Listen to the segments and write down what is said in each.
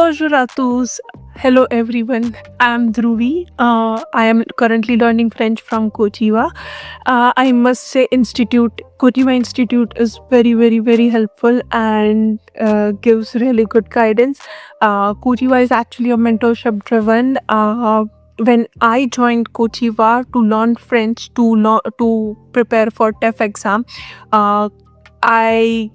Bonjour à tous. Hello everyone. I'm Dhruvi. I am currently learning French from Kochiva. I must say, Kochiva Institute is very helpful and gives really good guidance. Kochiva is actually a mentorship driven. When I joined Kochiva to learn French to prepare for TEF exam, uh, I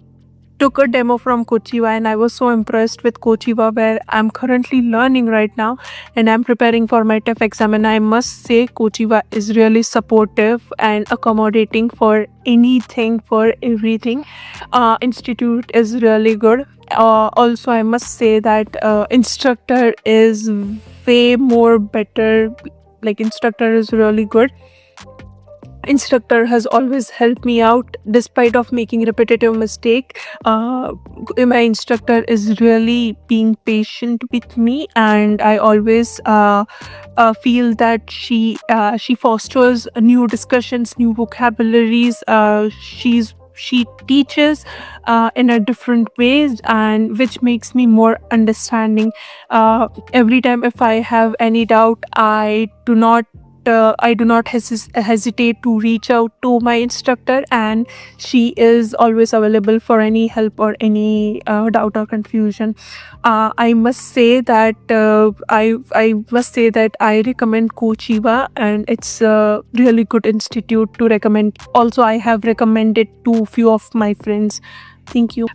took a demo from Kochiva and I was so impressed with Kochiva, where I'm currently learning right now and I'm preparing for my TEF exam. And I must say, Kochiva is really supportive and accommodating for anything, for everything. Institute is really good. Also, I must say that instructor is way more better. Like, instructor is really good. Instructor has always helped me out despite of making repetitive mistake. My instructor is really being patient with me, and I always feel that she fosters new discussions, new vocabularies. She teaches in a different ways, and which makes me more understanding. Every time if I have any doubt, I do not hesitate to reach out to my instructor, and she is always available for any help or any doubt or confusion. I must say that I recommend Kochiva, and it's a really good institute to recommend. Also, I have recommended to few of my friends. Thank you.